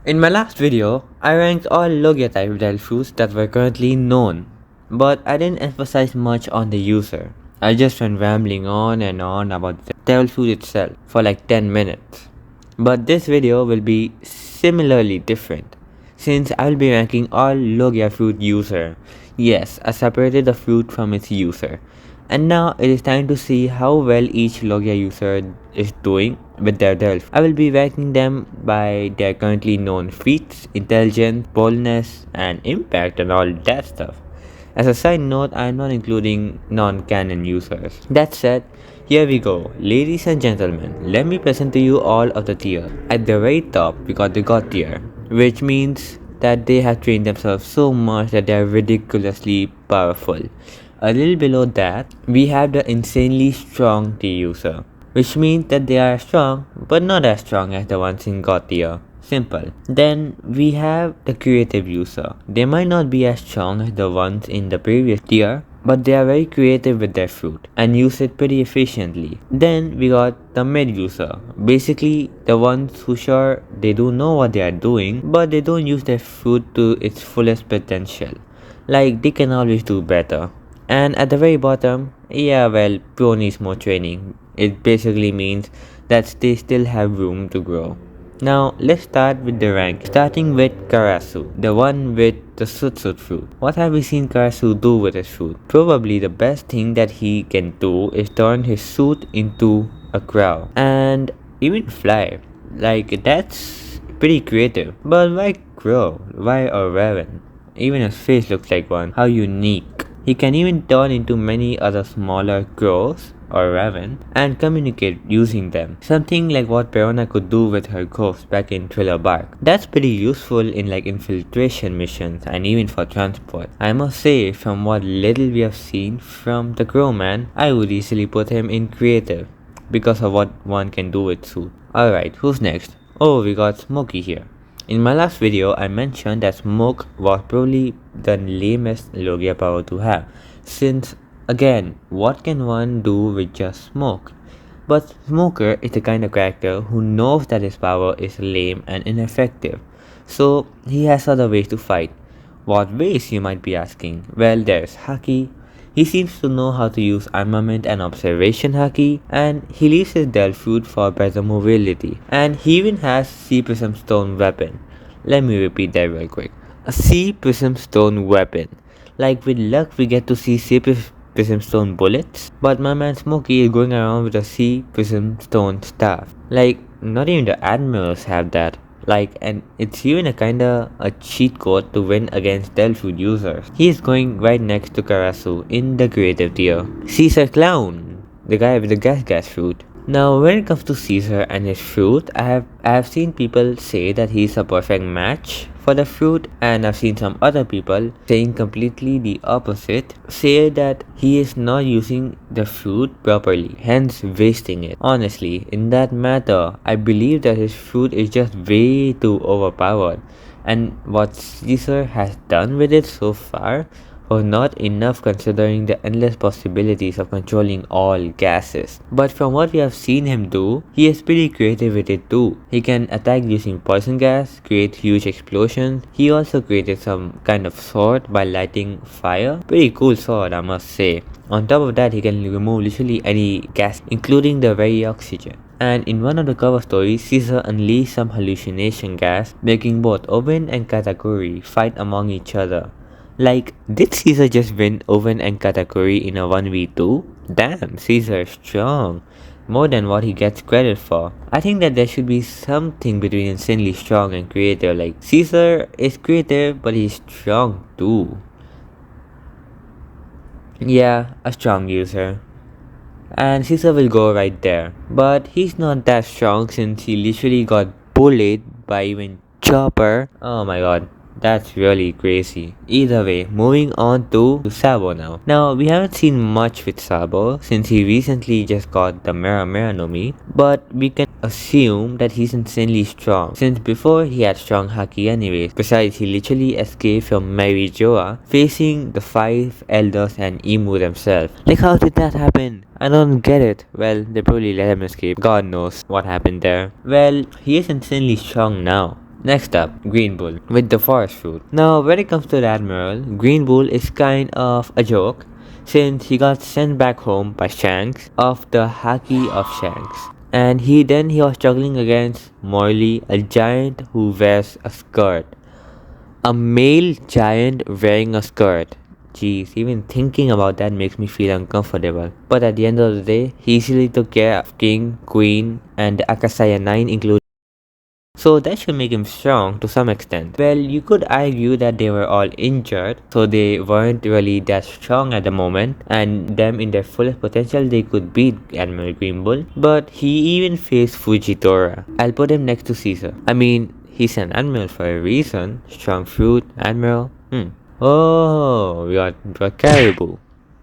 In my last video, I ranked all Logia Devil Fruits that were currently known, but I didn't emphasize much on the user. I just went rambling on and on about the Devil Fruit itself for like 10 minutes. But this video will be similarly different, since I will be ranking all Logia Fruit user. Yes, I separated the fruit from its user. And now it is time to see how well each Logia user is doing with their delf. I will be ranking them by their currently known feats, intelligence, boldness, and impact and all that stuff. As a side note, I am not including non-canon users. That said, here we go. Ladies and gentlemen, let me present to you all of the tier. At the very top, we got the God tier, which means that they have trained themselves so much that they are ridiculously powerful. A little below that, we have the insanely strong tier user, which means that they are strong but not as strong as the ones in God tier. Simple. Then we have the creative user. They might not be as strong as the ones in the previous tier, but they are very creative with their fruit and use it pretty efficiently. Then we got the mid user. Basically the ones who sure they do know what they are doing, but they don't use their fruit to its fullest potential. Like they can always do better. And at the very bottom, yeah, well, pro needs more training. It basically means that they still have room to grow. Now, let's start with the rank, starting with Karasu, the one with the Sutsut fruit. What have we seen Karasu do with his fruit? Probably the best thing that he can do is turn his suit into a crow and even fly. Like, that's pretty creative. But why crow? Why a raven? Even his face looks like one. How unique. He can even turn into many other smaller crows or raven and communicate using them. Something like what Perona could do with her ghost back in Thriller Bark. That's pretty useful in like infiltration missions and even for transport. I must say, from what little we have seen from the Crow Man, I would easily put him in creative because of what one can do with suit. Alright, who's next? Oh, we got Smokey here. In my last video, I mentioned that Smoke was probably the lamest Logia power to have, since again, what can one do with just smoke? But Smoker is the kind of character who knows that his power is lame and ineffective, so he has other ways to fight. What ways, you might be asking? Well, there's Haki. He seems to know how to use armament and observation haki, and he leaves his Devil Fruit for better mobility. And he even has Sea Prism Stone weapon. Let me repeat that real quick. A Sea Prism Stone weapon. Like with luck we get to see Sea Prism Stone bullets, but my man Smokey is going around with a Sea Prism Stone staff. Like, not even the admirals have that. Like, and it's even a cheat code to win against Devil Fruit users. He is going right next to Karasu in the creative tier. Caesar Clown, the guy with the gas fruit. Now, when it comes to Caesar and his fruit, I have seen people say that he's a perfect match for the fruit, and I've seen some other people saying completely the opposite, say that he is not using the fruit properly, hence wasting it. Honestly, in that matter, I believe that his fruit is just way too overpowered, and what Caesar has done with it so far was not enough considering the endless possibilities of controlling all gases. But from what we have seen him do, he is pretty creative with it too. He can attack using poison gas, create huge explosions. He also created some kind of sword by lighting fire. Pretty cool sword, I must say. On top of that, he can remove literally any gas, including the very oxygen. And in one of the cover stories, Caesar unleashed some hallucination gas, making both Owen and Katakuri fight among each other. Like, did Caesar just win Owen and Katakuri in a 1v2? Damn, Caesar is strong. More than what he gets credit for. I think that there should be something between insanely strong and creative. Like, Caesar is creative, but he's strong too. Yeah, a strong user. And Caesar will go right there. But he's not that strong since he literally got bullied by even Chopper. Oh my god. That's really crazy. Either way, moving on to Sabo now. Now, we haven't seen much with Sabo since he recently just got the Mera no Mi, but we can assume that he's insanely strong since before he had strong haki anyways. Besides, he literally escaped from Mary Joa facing the 5 elders and Emu themselves. Like, how did that happen? I don't get it. Well, they probably let him escape. God knows what happened there. Well, he is insanely strong now. Next up, Green Bull with the Forest Fruit. Now, when it comes to the Admiral, Green Bull is kind of a joke since he got sent back home by Shanks of the Haki of Shanks. And he was struggling against Morley, a giant who wears a skirt. A male giant wearing a skirt. Jeez, even thinking about that makes me feel uncomfortable. But at the end of the day, he easily took care of King, Queen, and the Akasaya 9 including. So that should make him strong to some extent. Well, you could argue that they were all injured, so they weren't really that strong at the moment, and them in their fullest potential they could beat Admiral Green Bull. But he even faced Fujitora. I'll put him next to Caesar. I mean, he's an admiral for a reason. Strong fruit, admiral. Oh, we got Caribou.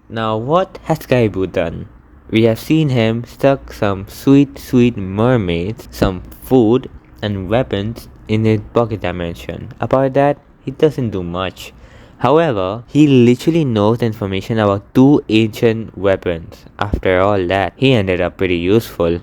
Now what has Caribou done? We have seen him stuck some sweet mermaids, some food, and weapons in his pocket dimension. Apart that, he doesn't do much. However, he literally knows the information about two ancient weapons. After all that, he ended up pretty useful.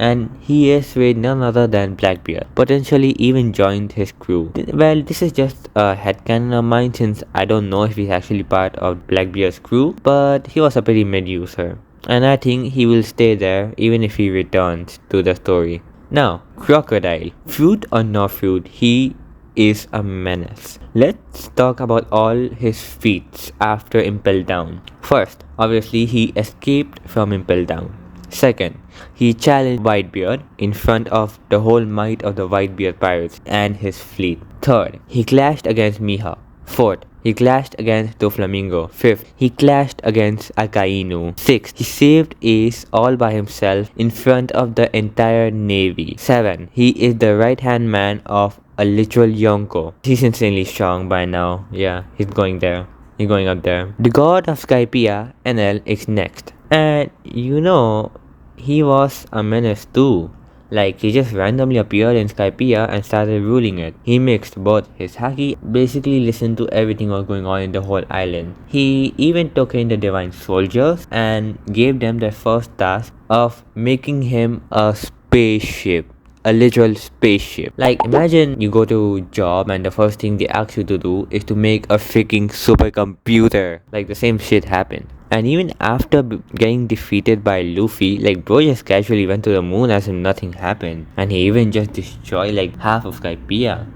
And he is with none other than Blackbeard. Potentially even joined his crew. Well, this is just a headcanon of mine since I don't know if he's actually part of Blackbeard's crew, but he was a pretty mid user. And I think he will stay there even if he returns to the story. Now, Crocodile. Fruit or no fruit, he is a menace. Let's talk about all his feats after Impel Down. First, obviously he escaped from Impel Down. Second, he challenged Whitebeard in front of the whole might of the Whitebeard pirates and his fleet. Third, he clashed against Miha. Fourth, he clashed against Doflamingo. Fifth, he clashed against Akainu. Sixth, he saved Ace all by himself in front of the entire navy. 7. He is the right-hand man of a literal Yonko. He's insanely strong by now. Yeah, he's going there. He's going up there. The god of Skypiea, NL, is next. And you know, he was a menace too. Like, he just randomly appeared in Skypiea and started ruling it. He mixed both his haki, basically listened to everything that was going on in the whole island. He even took in the divine soldiers and gave them their first task of making him a spaceship. A literal spaceship. Like, imagine you go to job and the first thing they ask you to do is to make a freaking supercomputer. Like, the same shit happened. And even after getting defeated by Luffy, like, bro just casually went to the moon as if nothing happened. And he even just destroyed like half of Skypiea.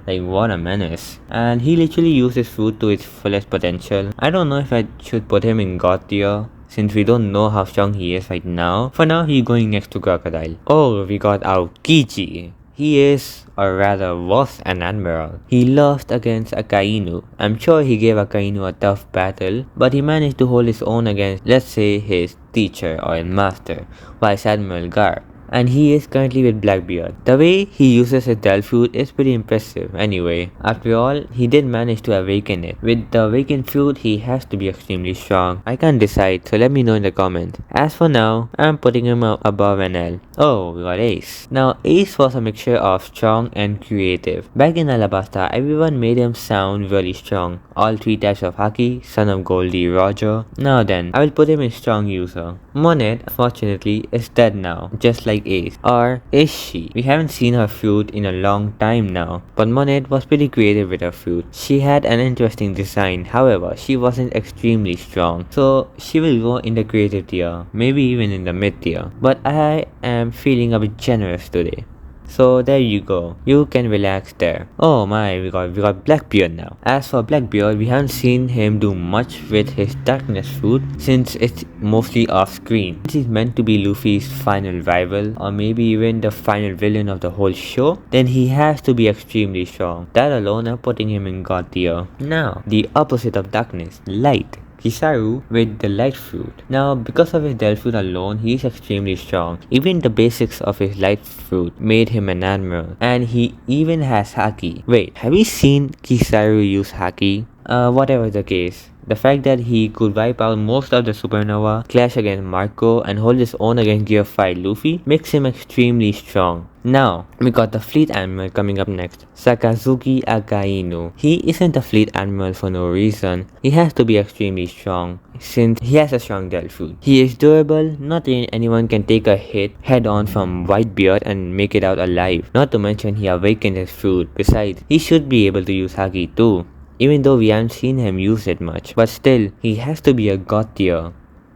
Like, what a menace. And he literally used his fruit to its fullest potential. I don't know if I should put him in God tier, since we don't know how strong he is right now. For now, he's going next to Crocodile. Oh, we got Aokiji. He is, or rather was, an admiral. He lost against Akainu. I'm sure he gave Akainu a tough battle, but he managed to hold his own against, let's say, his teacher or master, Vice Admiral Garp. And he is currently with Blackbeard. The way he uses his Devil Fruit is pretty impressive anyway. After all, he did manage to awaken it. With the awakened fruit, he has to be extremely strong. I can't decide, so let me know in the comments. As for now, I'm putting him above NL. Oh, we got Ace. Now, Ace was a mixture of strong and creative. Back in Alabasta, everyone made him sound really strong. All 3 types of Haki, Son of Goldie, Roger. Now then, I will put him in strong user. Monet, unfortunately, is dead now, just like Ace. Or is she? We haven't seen her fruit in a long time now, but Monet was pretty creative with her fruit. She had an interesting design, however, she wasn't extremely strong, so she will go in the creative tier, maybe even in the mid tier. But I am feeling a bit generous today. So there you go, you can relax there. Oh my, we got Blackbeard now. As for Blackbeard, we haven't seen him do much with his darkness fruit since it's mostly off screen. This is meant to be Luffy's final rival, or maybe even the final villain of the whole show, then he has to be extremely strong. That alone I'm putting him in God tier. Now, the opposite of darkness, light. Kizaru with the light fruit. Now, because of his Devil Fruit alone, he is extremely strong. Even the basics of his light fruit made him an admiral. And he even has Haki. Wait, have you seen Kizaru use Haki? Whatever the case. The fact that he could wipe out most of the supernova, clash against Marco, and hold his own against Gear 5 Luffy makes him extremely strong. Now, we got the fleet animal coming up next, Sakazuki Akainu. He isn't a fleet animal for no reason. He has to be extremely strong, since he has a strong Devil Fruit. He is durable, not anyone can take a hit head on from Whitebeard and make it out alive. Not to mention he awakened his fruit. Besides, he should be able to use Haki too, even though we haven't seen him use it much. But still, he has to be a god tier.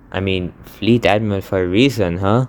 I mean, fleet admiral for a reason, huh?